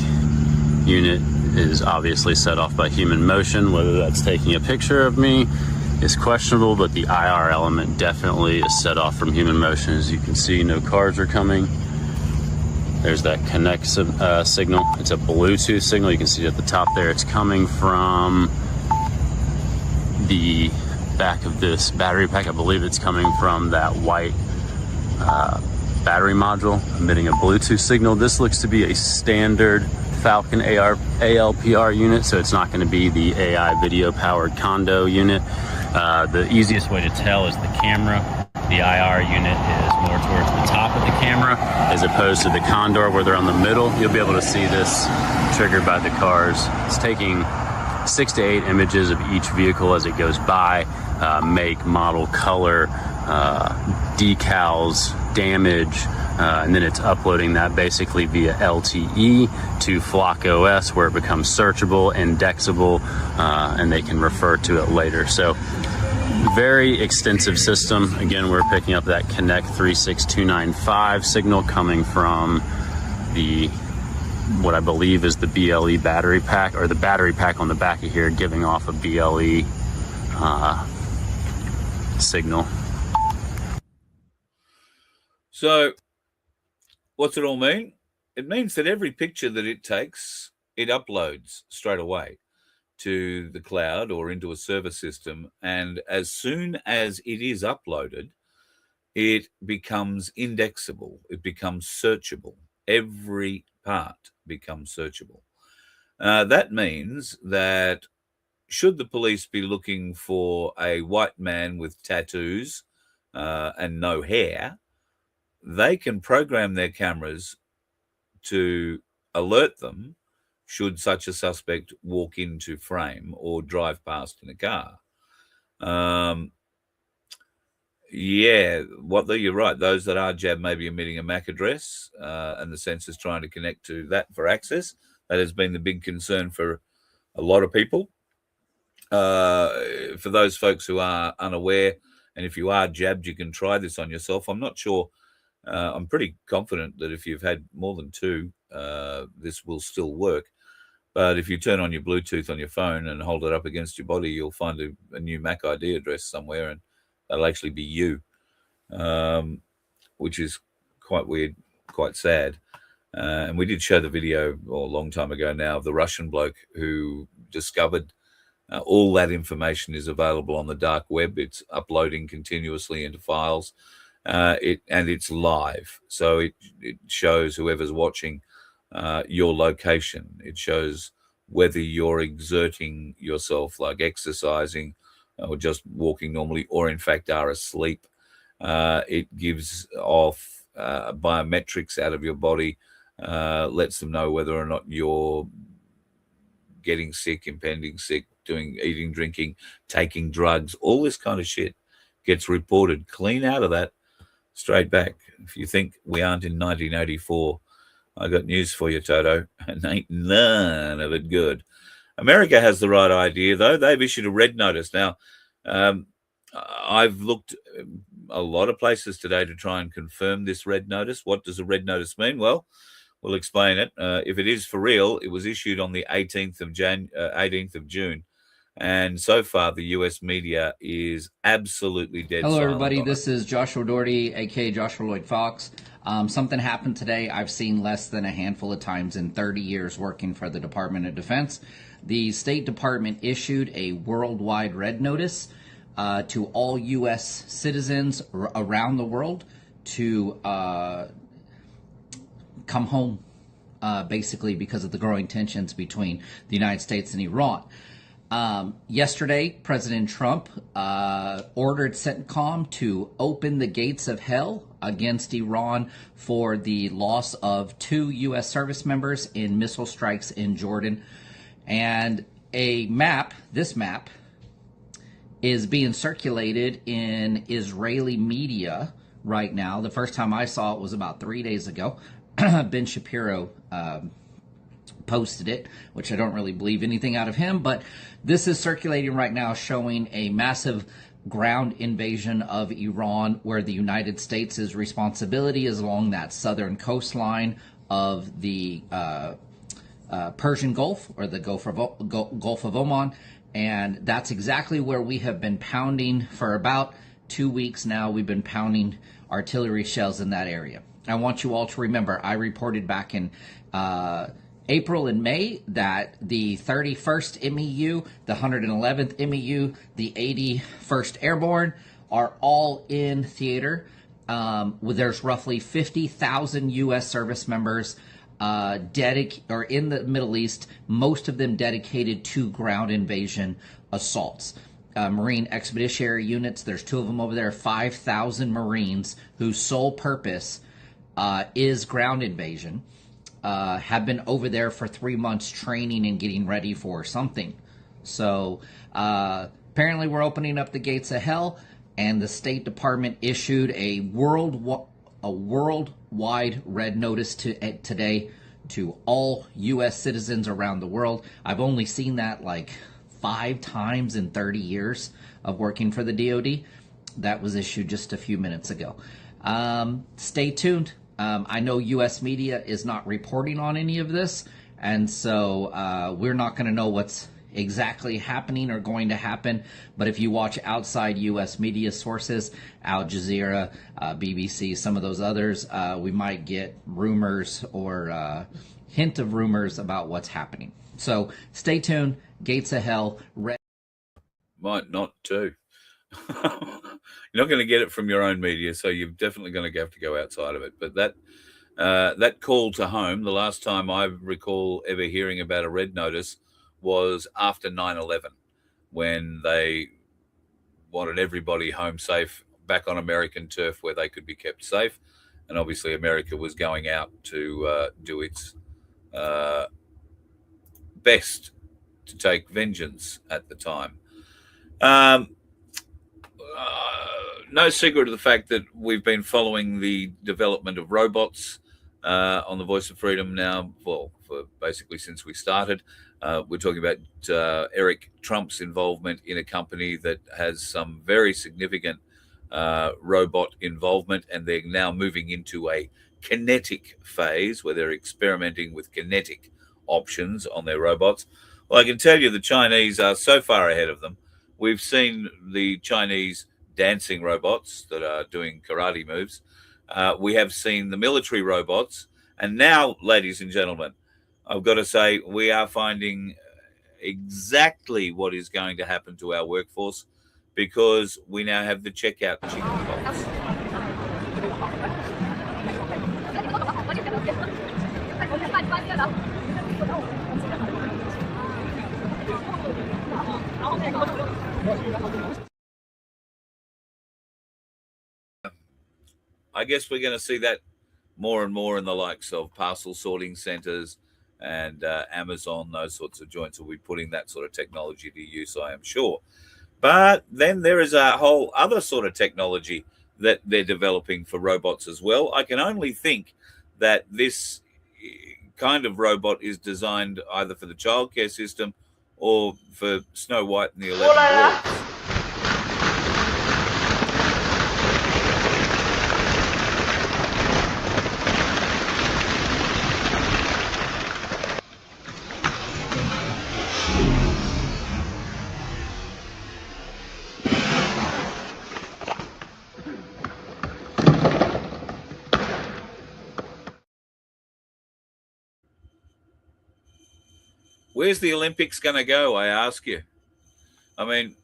Speaker 1: unit is obviously set off by human motion. Whether that's taking a picture of me is questionable, but the IR element definitely is set off from human motion. As you can see, no cars are coming. There's that Connect signal. It's a Bluetooth signal. You can see at the top there, it's coming from the back of this battery pack. I believe it's coming from that white battery module, emitting a Bluetooth signal. This looks to be a standard Falcon ALPR unit, so it's not going to be the AI video powered condo unit. The easiest way to tell is the camera. The IR unit is more towards the top of the camera as opposed to the Condor where they're on the middle. You'll be able to see this triggered by the cars. It's taking 6 to 8 images of each vehicle as it goes by, make, model, color, decals, damage, and then it's uploading that basically via LTE to Flock OS where it becomes searchable, indexable, and they can refer to it later. So very extensive system. Again, we're picking up that Connect 36295 signal coming from the, what I believe is the BLE battery pack, or the battery pack on the back of here giving off a BLE signal.
Speaker 3: So what's it all mean? It means that every picture that it takes, it uploads straight away to the cloud or into a server system. And as soon as it is uploaded, it becomes indexable. It becomes searchable. Every part becomes searchable. That means that should the police be looking for a white man with tattoos and no hair, they can program their cameras to alert them should such a suspect walk into frame or drive past in a car. You're right. Those that are jabbed may be emitting a MAC address, and the sensor's trying to connect to that for access. That has been the big concern for a lot of people. For those folks who are unaware, and if you are jabbed, you can try this on yourself. I'm not sure. I'm pretty confident that if you've had more than 2, this will still work. But if you turn on your Bluetooth on your phone and hold it up against your body, you'll find a new MAC ID address somewhere, and that'll actually be you, which is quite weird, quite sad. And we did show the video a long time ago now of the Russian bloke who discovered all that information is available on the dark web. It's uploading continuously into files. And it's live, so it shows whoever's watching your location. It shows whether you're exerting yourself, like exercising or just walking normally, or in fact are asleep. It gives off biometrics out of your body, lets them know whether or not you're getting sick, impending sick, eating, drinking, taking drugs, all this kind of shit gets reported clean out of that, straight back. If you think we aren't in 1984, I got news for you, Toto, and ain't none of it good. America has the right idea, though. They've issued a red notice. Now, I've looked a lot of places today to try and confirm this red notice. What does a red notice mean? Well, we'll explain it. If it is for real, it was issued on the 18th of June. And so far, the US media is absolutely dead
Speaker 4: Hello,
Speaker 3: silent
Speaker 4: everybody.
Speaker 3: on
Speaker 4: This
Speaker 3: it.
Speaker 4: is Joshua Doherty, aka Joshua Lloyd Fox. Something happened today I've seen less than a handful of times in 30 years working for the Department of Defense. The State Department issued a worldwide red notice to all U.S. citizens around the world to come home, basically because of the growing tensions between the United States and Iran. Yesterday, President Trump ordered CENTCOM to open the gates of hell against Iran for the loss of 2 U.S. service members in missile strikes in Jordan. And this map, is being circulated in Israeli media right now. The first time I saw it was about 3 days ago. Ben Shapiro posted it, which I don't really believe anything out of him, but this is circulating right now showing a massive ground invasion of Iran where the United States' responsibility is along that southern coastline of the Persian Gulf, or the Gulf of Oman, and that's exactly where we have been pounding for about 2 weeks now. We've been pounding artillery shells in that area. I want you all to remember, I reported back in April and May that the 31st MEU, the 111th MEU, the 81st Airborne are all in theater. There's roughly 50,000 U.S. service members in the Middle East, most of them dedicated to ground invasion assaults. Marine Expeditionary Units, there's 2 of them over there, 5,000 Marines whose sole purpose is ground invasion. Have been over there for 3 months training and getting ready for something. So apparently we're opening up the gates of hell, and the State Department issued a worldwide red notice today to all U.S. citizens around the world. I've only seen that like 5 times in 30 years of working for the DoD. That was issued just a few minutes ago. Stay tuned. I know U.S. media is not reporting on any of this, and so we're not going to know what's exactly happening or going to happen. But if you watch outside U.S. media sources, Al Jazeera, BBC, some of those others, we might get rumors or hint of rumors about what's happening. So stay tuned. Gates of hell.
Speaker 3: Might not too. You're not going to get it from your own media, so you're definitely going to have to go outside of it. But that call to home, the last time I recall ever hearing about a red notice was after 9/11, when they wanted everybody home safe, back on American turf where they could be kept safe. And obviously America was going out to do its best to take vengeance at the time. No secret of the fact that we've been following the development of robots on the Voice of Freedom now, well, for basically since we started. We're talking about Eric Trump's involvement in a company that has some very significant robot involvement, and they're now moving into a kinetic phase where they're experimenting with kinetic options on their robots. Well, I can tell you the Chinese are so far ahead of them. We've seen the Chinese dancing robots that are doing karate moves. We have seen the military robots. And now, ladies and gentlemen, I've got to say we are finding exactly what is going to happen to our workforce, because we now have the checkout chicken box. I guess we're going to see that more and more in the likes of parcel sorting centres and Amazon, those sorts of joints will be putting that sort of technology to use, I am sure. But then there is a whole other sort of technology that they're developing for robots as well. I can only think that this kind of robot is designed either for the childcare system or for Snow White and the 11 Dwarfs. Where's the Olympics going to go, I ask you? I mean,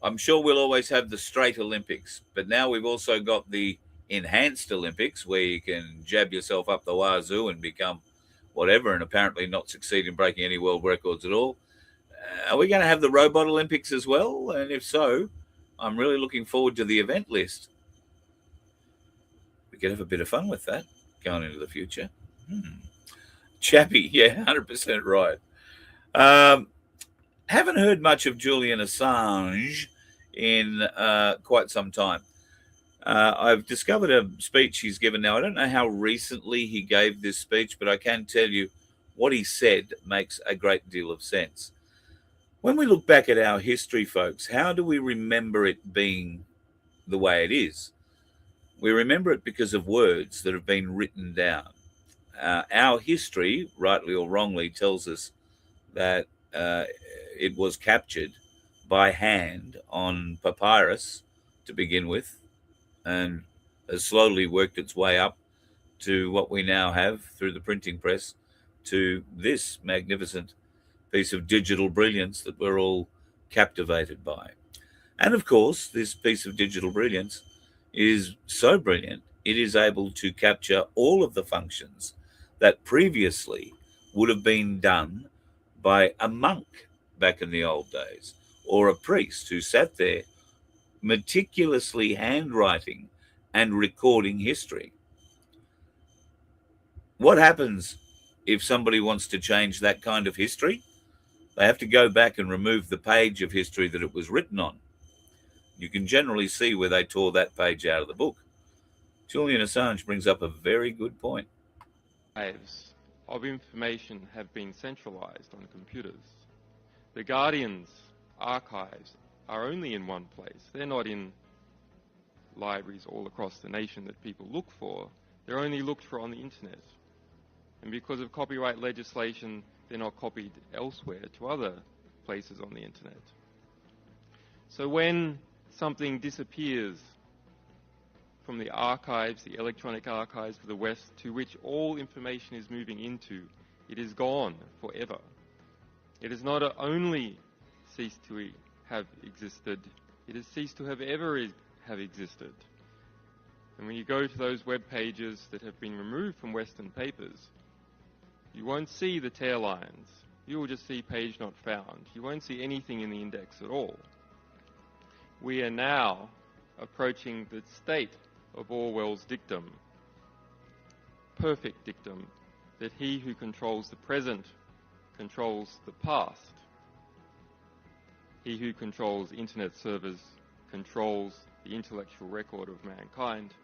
Speaker 3: I'm sure we'll always have the straight Olympics, but now we've also got the enhanced Olympics where you can jab yourself up the wazoo and become whatever and apparently not succeed in breaking any world records at all. Are we going to have the robot Olympics as well? And if so, I'm really looking forward to the event list. We could have a bit of fun with that going into the future. Chappie, yeah, 100% right. Haven't heard much of Julian Assange in quite some time. I've discovered a speech he's given now. I don't know how recently he gave this speech, but I can tell you what he said makes a great deal of sense. When we look back at our history, folks, how do we remember it being the way it is? We remember it because of words that have been written down. Our history, rightly or wrongly, tells us that it was captured by hand on papyrus to begin with, and has slowly worked its way up to what we now have through the printing press, to this magnificent piece of digital brilliance that we're all captivated by. And of course, this piece of digital brilliance is so brilliant, it is able to capture all of the functions that previously would have been done by a monk back in the old days, or a priest who sat there meticulously handwriting and recording history. What happens if somebody wants to change that kind of history? They have to go back and remove the page of history that it was written on. You can generally see where they tore that page out of the book. Julian Assange brings up a very good point.
Speaker 5: Archives of information have been centralized on computers. The Guardian's archives are only in one place. They're not in libraries all across the nation that people look for. They're only looked for on the internet. And because of copyright legislation, they're not copied elsewhere to other places on the internet. So when something disappears from the archives, the electronic archives for the West, to which all information is moving into, it is gone forever. It has not only ceased to have existed, it has ceased to have ever have existed. And when you go to those web pages that have been removed from Western papers, you won't see the tear lines. You will just see page not found. You won't see anything in the index at all. We are now approaching the state of Orwell's dictum, perfect dictum, that he who controls the present controls the past. He who controls internet servers controls the intellectual record of mankind,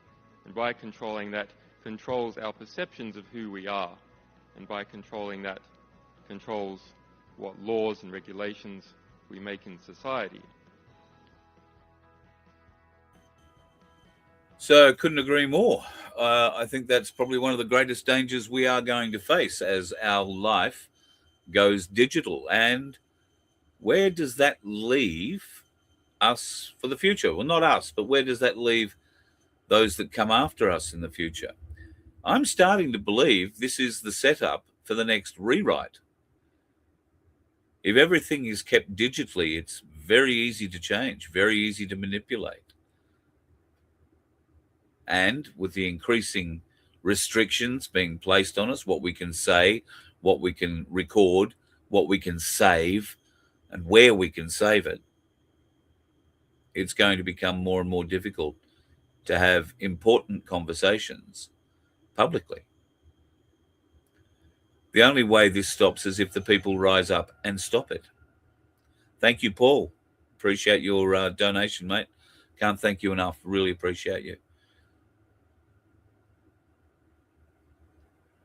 Speaker 5: and by controlling that, controls our perceptions of who we are, and by controlling that, controls what laws and regulations we make in society.
Speaker 3: So couldn't agree more. I think that's probably one of the greatest dangers we are going to face as our life goes digital. And where does that leave us for the future? Well, not us, but where does that leave those that come after us in the future? I'm starting to believe this is the setup for the next rewrite. If everything is kept digitally, it's very easy to change, very easy to manipulate. And with the increasing restrictions being placed on us, what we can say, what we can record, what we can save, and where we can save it, it's going to become more and more difficult to have important conversations publicly. The only way this stops is if the people rise up and stop it. Thank you, Paul. Appreciate your donation, mate. Can't thank you enough. Really appreciate you.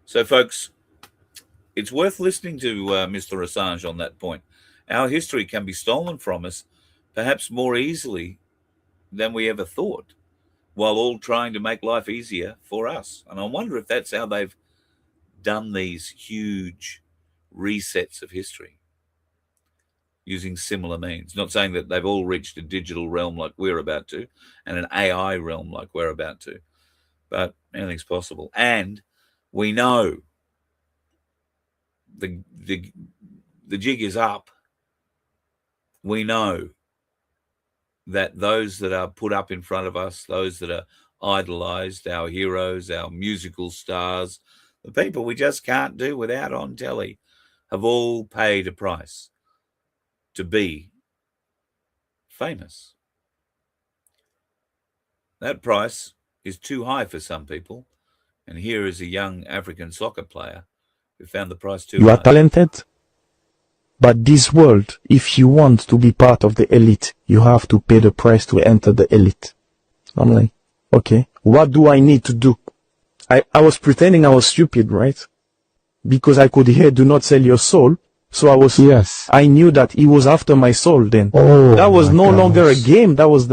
Speaker 3: So, folks, it's worth listening to Mr. Assange on that point. Our history can be stolen from us perhaps more easily than we ever thought, while all trying to make life easier for us. And I wonder if that's how they've done these huge resets of history, using similar means. Not saying that they've all reached a digital realm like we're about to, and an AI realm like we're about to, but anything's possible. And we know the jig is up. We know that those that are put up in front of us, those that are idolized, our heroes, our musical stars, the people we just can't do without on telly, have all paid a price to be famous. That price is too high for some people. And here is a young African soccer player who found the price too high.
Speaker 6: You are talented, but this world, if you want to be part of the elite, you have to pay the price to enter the elite. I'm like, okay, what do I need to do? I was pretending I was stupid, right? Because I could hear, do not sell your soul. So I knew that he was after my soul then.
Speaker 2: Oh,
Speaker 6: that was no longer a game. That was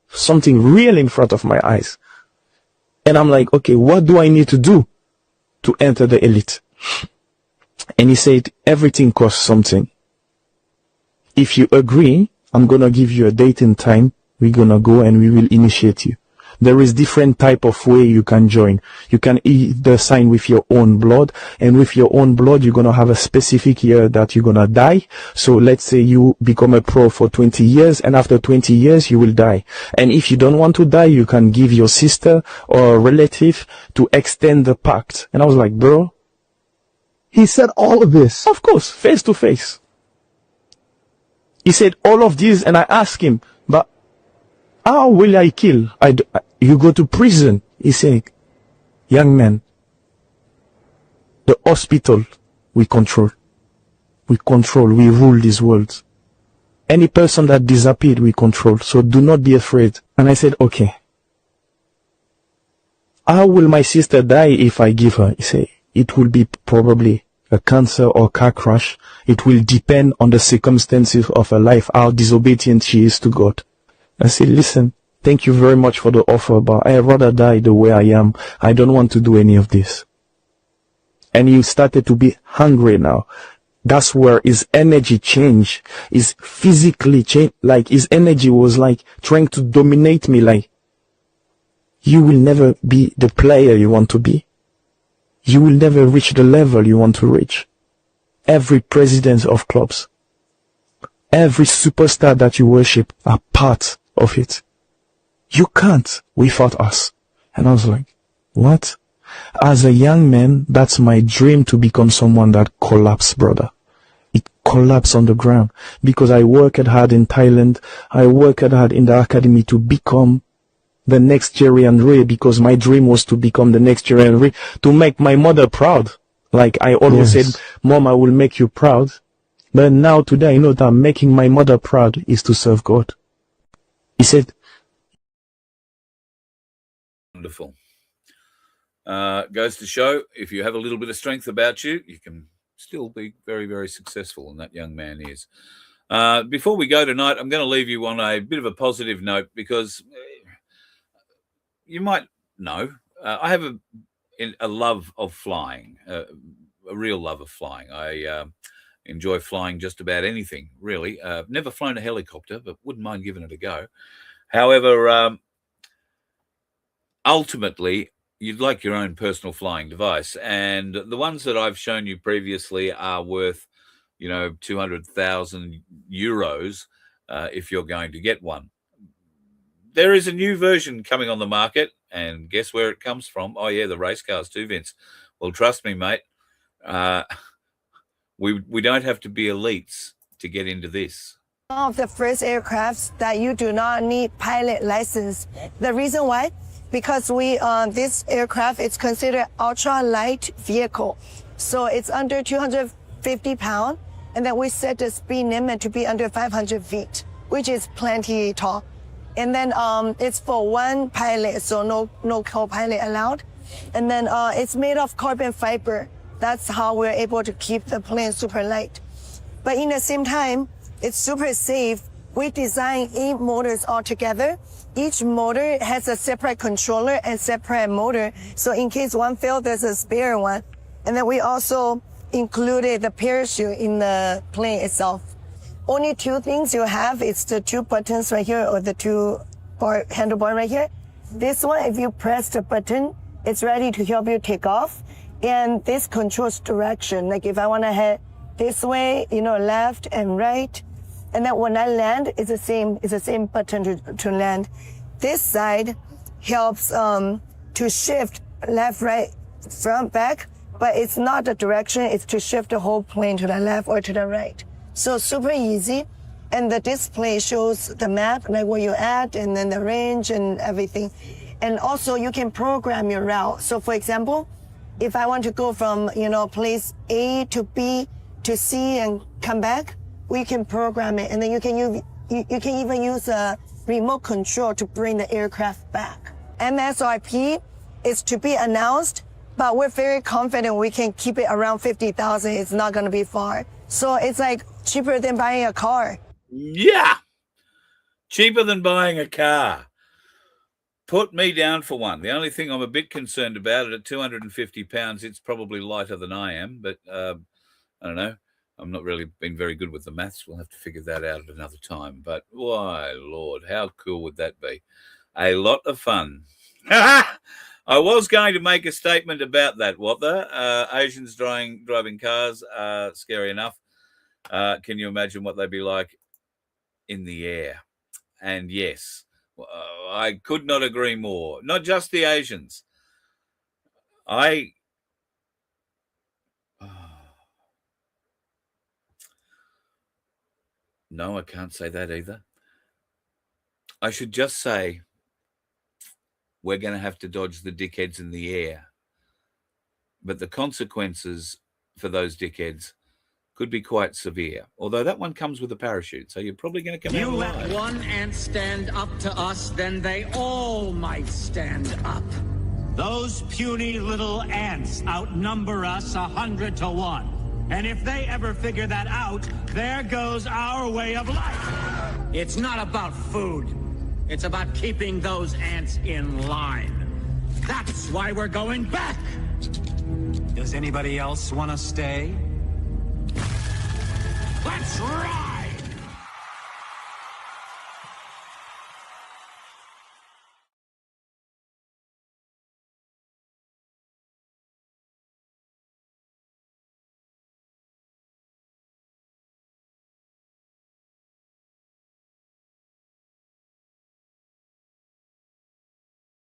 Speaker 6: something real in front of my eyes. And I'm like, okay, what do I need to do to enter the elite? And he said, everything costs something. If you agree, I'm going to give you a date and time. We're going to go and we will initiate you. There is different type of way you can join. You can either sign with your own blood, and with your own blood, you're going to have a specific year that you're going to die. So let's say you become a pro for 20 years, and after 20 years, you will die. And if you don't want to die, you can give your sister or a relative to extend the pact. And I was like, bro.
Speaker 2: He said all of this.
Speaker 6: Of course, face to face. He said all of this, and I asked him, but how will I kill? You go to prison. He said, young man, the hospital, we control. We rule this world. Any person that disappeared, we control. So do not be afraid. And I said, okay. How will my sister die if I give her? He said, it will be probably a cancer or car crash. It will depend on the circumstances of her life, how disobedient she is to God. I said, listen, thank you very much for the offer, but I'd rather die the way I am. I don't want to do any of this. And he started to be hungry now. That's where his energy changed. His physically changed. Like his energy was like trying to dominate me. Like, you will never be the player you want to be. You will never reach the level you want to reach. Every president of clubs, every superstar that you worship are part of it. You can't without us. And I was like, what? As a young man, that's my dream, to become someone that collapsed, brother. It collapsed on the ground because I worked hard in Thailand. I worked hard in the academy to become the next Jerry and Ray, because my dream was to become the next Jerry and Ray, to make my mother proud. Like I always said, Mom, I will make you proud. But now today I know that making my mother proud is to serve God. He said,
Speaker 3: wonderful. Goes to show, if you have a little bit of strength about you, you can still be very, very successful, and that young man is. Before we go tonight, I'm going to leave you on a bit of a positive note, because you might know I have a love of flying, a real love of flying. I enjoy flying just about anything, really. Never flown a helicopter, but wouldn't mind giving it a go. However, ultimately, you'd like your own personal flying device, and the ones that I've shown you previously are worth, 200,000 euros if you're going to get one. There is a new version coming on the market, and guess where it comes from? Oh yeah, the race cars too, Vince. Well, trust me, mate. We don't have to be elites to get into this.
Speaker 7: One of the first aircrafts that you do not need pilot license. The reason why? Because this aircraft is considered ultra light vehicle. So it's under 250 pounds. And then we set the speed limit to be under 500 feet, which is plenty tall. And then it's for one pilot, so no co-pilot allowed. And then it's made of carbon fiber. That's how we're able to keep the plane super light. But in the same time, it's super safe. We designed 8 motors all together. Each motor has a separate controller and separate motor. So in case one fails, there's a spare one. And then we also included the parachute in the plane itself. Only 2 things you have is the 2 buttons right here or the 2 handlebar right here. This one, if you press the button, it's ready to help you take off. And this controls direction. Like if I want to head this way, left and right. And then when I land, it's the same button to land. This side helps to shift left, right, front, back, but it's not the direction, it's to shift the whole plane to the left or to the right. So super easy. And the display shows the map, like where you're at, and then the range and everything. And also you can program your route. So for example, if I want to go from, place A to B to C and come back, we can program it. And then you can even use a remote control to bring the aircraft back. MSRP is to be announced, but we're very confident we can keep it around 50,000. It's not going to be far. So it's like cheaper than buying a car.
Speaker 3: Yeah. Cheaper than buying a car. Put me down for one. The only thing I'm a bit concerned about it at 250 pounds, it's probably lighter than I am, but I don't know. I'm not really been very good with the maths. We'll have to figure that out at another time. But why, Lord, how cool would that be? A lot of fun. I was going to make a statement about that. What the Asians driving cars are scary enough. Can you imagine what they'd be like in the air? And yes, I could not agree more. Not just the Asians. No, I can't say that either. I should just say we're going to have to dodge the dickheads in the air. But the consequences for those dickheads could be quite severe. Although that one comes with a parachute, so you're probably going to come out alive.
Speaker 8: You let one ant stand up to us, then they all might stand up. Those puny little ants outnumber us 100 to 1. And if they ever figure that out, there goes our way of life. It's not about food. It's about keeping those ants in line. That's why we're going back. Does anybody else want to stay? Let's ride!